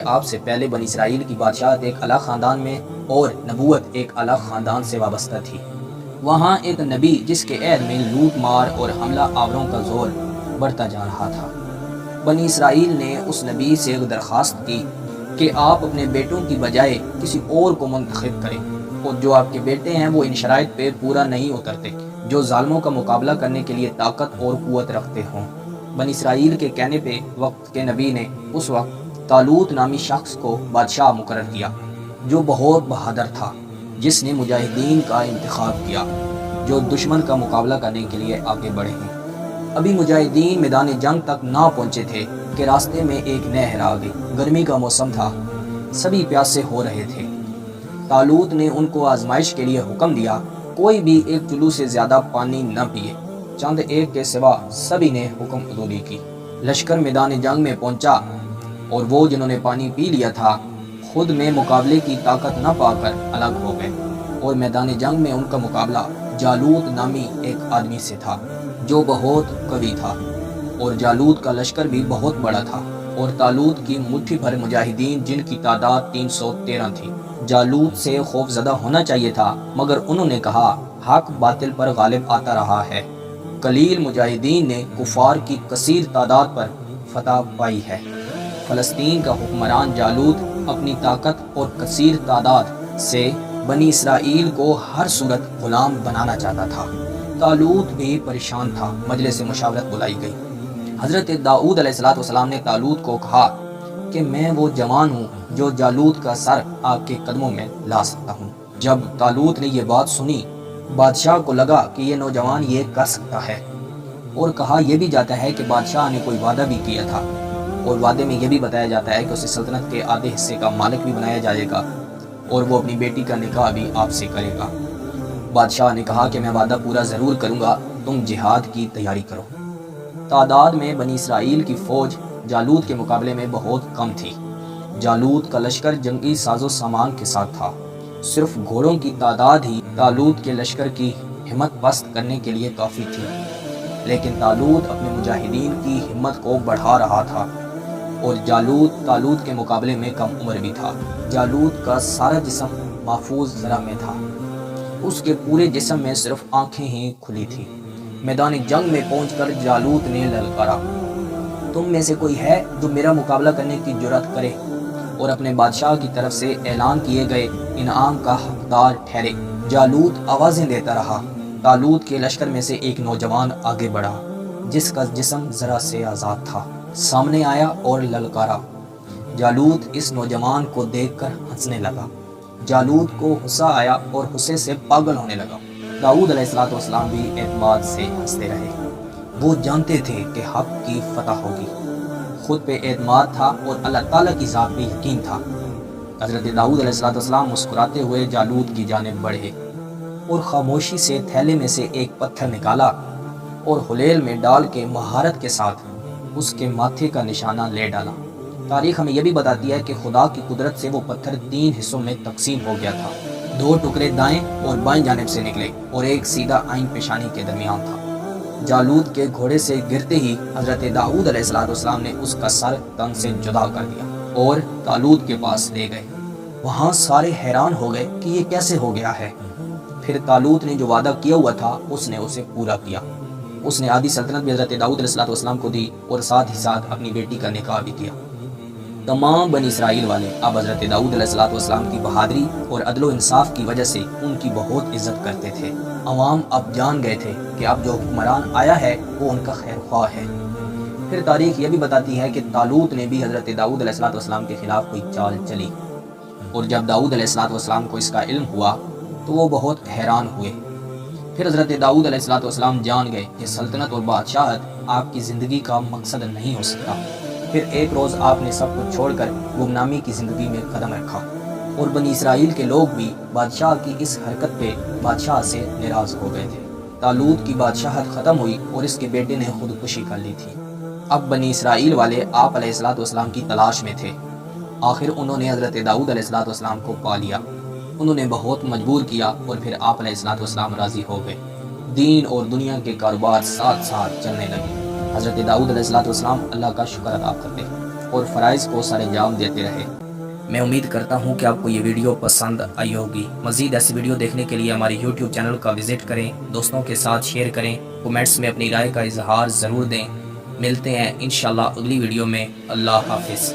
آپ سے پہلے بنی اسرائیل کی بادشاہت ایک الگ خاندان میں اور نبوت ایک الگ خاندان سے وابستہ تھی۔ وہاں ایک نبی جس کے عہد میں لوٹ مار اور حملہ آوروں کا زور بڑھتا جا رہا تھا۔ بنی اسرائیل نے اس نبی سے ایک درخواست کی کہ آپ اپنے بیٹوں کی بجائے کسی اور کو منتخب کریں، اور جو آپ کے بیٹے ہیں وہ ان شرائط پہ پورا نہیں اترتے جو ظالموں کا مقابلہ کرنے کے لیے طاقت اور قوت رکھتے ہوں۔ بنی اسرائیل کے کہنے پہ وقت کے نبی نے اس وقت طالوت نامی شخص کو بادشاہ مقرر کیا، جو بہت بہادر تھا، جس نے مجاہدین کا انتخاب کیا جو دشمن کا مقابلہ کرنے کے لیے آگے بڑھے ہیں۔ ابھی مجاہدین میدان جنگ تک نہ پہنچے تھے کہ راستے میں ایک نہر آ گئی۔ گرمی کا موسم تھا، سبھی پیاسے ہو رہے تھے۔ طالوت نے ان کو آزمائش کے لیے حکم دیا، کوئی بھی ایک چلو سے زیادہ پانی نہ پیے۔ چند ایک کے سوا سبھی نے حکم عدولی کی۔ لشکر میدان جنگ میں پہنچا اور وہ جنہوں نے پانی پی لیا تھا خود میں مقابلے کی طاقت نہ پا کر الگ ہو گئے، اور میدان جنگ میں ان کا مقابلہ جالوت نامی ایک آدمی سے تھا جو بہت قوی تھا، اور جالوت کا لشکر بھی بہت بڑا تھا، اور طالوت کی مٹھی بھر مجاہدین جن کی تعداد 313 تھی۔ جالوت سے خوف زدہ ہونا چاہیے تھا، مگر انہوں نے کہا حق باطل پر غالب آتا رہا ہے۔ قلیل مجاہدین نے کفار کی کثیر تعداد پر فتح پائی ہے۔ فلسطین کا حکمران جالوت اپنی طاقت اور کثیر تعداد سے بنی اسرائیل کو ہر صورت غلام بنانا چاہتا تھا۔ طالوت بھی پریشان تھا۔ مجلس مشاورت بلائی گئی۔ حضرت داؤد علیہ السلام نے طالوت کو کہا کہ میں وہ جوان ہوں جو جالوت کا سر آپ کے قدموں میں لا سکتا ہوں۔ جب طالوت نے یہ بات سنی، بادشاہ کو لگا کہ یہ نوجوان یہ کر سکتا ہے، اور کہا یہ بھی جاتا ہے کہ بادشاہ نے کوئی وعدہ بھی کیا تھا، اور وعدے میں یہ بھی بتایا جاتا ہے کہ اسے سلطنت کے آدھے حصے کا مالک بھی بنایا جائے گا، اور وہ اپنی بیٹی کا نکاح بھی آپ سے کرے گا۔ بادشاہ نے کہا کہ میں وعدہ پورا ضرور کروں گا، تم جہاد کی تیاری کرو۔ تعداد میں بنی اسرائیل کی فوج جالوت کے مقابلے میں بہت کم تھی۔ جالوت کا لشکر جنگی ساز و سامان کے ساتھ تھا۔ صرف گھوڑوں کی تعداد ہی طالوت کے لشکر کی ہمت پست کرنے کے لیے کافی تھی، لیکن طالوت اپنے مجاہدین کی ہمت کو بڑھا رہا تھا، اور جالوت طالوت کے مقابلے میں کم عمر بھی تھا۔ جالوت کا سارا جسم محفوظ زرہ میں تھا، اس کے پورے جسم میں صرف آنکھیں ہی کھلی تھی۔ میدان جنگ میں پہنچ کر جالوت نے للکارا، تم میں سے کوئی ہے جو میرا مقابلہ کرنے کی جرأت کرے اور اپنے بادشاہ کی طرف سے اعلان کیے گئے انعام کا حقدار ٹھہرے؟ جالوت آوازیں دیتا رہا۔ طالوت کے لشکر میں سے ایک نوجوان آگے بڑھا جس کا جسم ذرا سے آزاد تھا، سامنے آیا اور للکارا۔ جالوت اس نوجوان کو دیکھ کر ہنسنے لگا۔ جالوت کو غصہ آیا اور غصے سے پاگل ہونے لگا۔ داؤد علیہ السلام بھی اعتماد سے ہنستے رہے۔ وہ جانتے تھے کہ حق کی فتح ہوگی۔ خود پہ اعتماد تھا اور اللہ تعالیٰ کی ذات پہ یقین تھا۔ حضرت داؤد علیہ السلام مسکراتے ہوئے جالوت کی جانب بڑھے اور خاموشی سے تھیلے میں سے ایک پتھر نکالا اور حلیل میں ڈال کے مہارت کے ساتھ اس کے ماتھے کا نشانہ لے ڈالا۔ تاریخ ہمیں یہ بھی بتاتی ہے کہ خدا کی قدرت سے وہ پتھر 3 حصوں میں تقسیم ہو گیا تھا۔ 2 ٹکڑے دائیں اور بائیں جانب سے نکلے اور ایک سیدھا آئین پیشانی کے درمیان تھا۔ جالوت کے گھوڑے سے گرتے ہی حضرت داؤد علیہ السلام نے اس کا سر تن سے جدا کر دیا اور طالوت کے پاس لے گئے۔ وہاں سارے حیران ہو گئے کہ یہ کیسے ہو گیا ہے۔ پھر طالوت نے جو وعدہ کیا ہوا تھا اس نے اسے پورا کیا۔ اس نے آدھی سلطنت بھی حضرت داؤد علیہ السلام کو دی اور ساتھ ہی ساتھ اپنی بیٹی کا نکاح بھی کیا۔ تمام بنی اسرائیل والے اب حضرت داؤد علیہ السلام کی بہادری اور عدل و انصاف کی وجہ سے ان کی بہت عزت کرتے تھے۔ عوام اب جان گئے تھے کہ اب جو حکمران آیا ہے وہ ان کا خیر خواہ ہے۔ پھر تاریخ یہ بھی بتاتی ہے کہ طالوت نے بھی حضرت داؤد علیہ السلام کے خلاف کوئی چال چلی، اور جب داؤد علیہ السلام کو اس کا علم ہوا تو وہ بہت حیران ہوئے۔ پھر حضرت داؤد علیہ السلام جان گئے کہ سلطنت اور بادشاہت آپ کی زندگی کا مقصد نہیں ہو سکتا۔ پھر ایک روز آپ نے سب کچھ چھوڑ کر گمنامی کی زندگی میں قدم رکھا، اور بنی اسرائیل کے لوگ بھی بادشاہ کی اس حرکت پہ بادشاہ سے ناراض ہو گئے تھے۔ طالوت کی بادشاہت ختم ہوئی اور اس کے بیٹے نے خودکشی کر لی تھی۔ اب بنی اسرائیل والے آپ علیہ السلام کی تلاش میں تھے۔ آخر انہوں نے حضرت داؤد علیہ السلام کو پا لیا۔ انہوں نے بہت مجبور کیا اور پھر آپ علیہ السلام راضی ہو گئے۔ دین اور دنیا کے کاروبار ساتھ ساتھ چلنے لگے۔ حضرت داؤد علیہ السلام اللہ کا شکر ادا کرتے۔ اور فرائض کو سر انجام دیتے رہے۔ میں امید کرتا ہوں کہ آپ کو یہ ویڈیو پسند آئی ہوگی۔ مزید ایسی ویڈیو دیکھنے کے لیے ہمارے یوٹیوب چینل کا وزٹ کریں، دوستوں کے ساتھ شیئر کریں، کومنٹس میں اپنی رائے کا اظہار ضرور دیں۔ ملتے ہیں انشاءاللہ اگلی ویڈیو میں۔ اللہ حافظ۔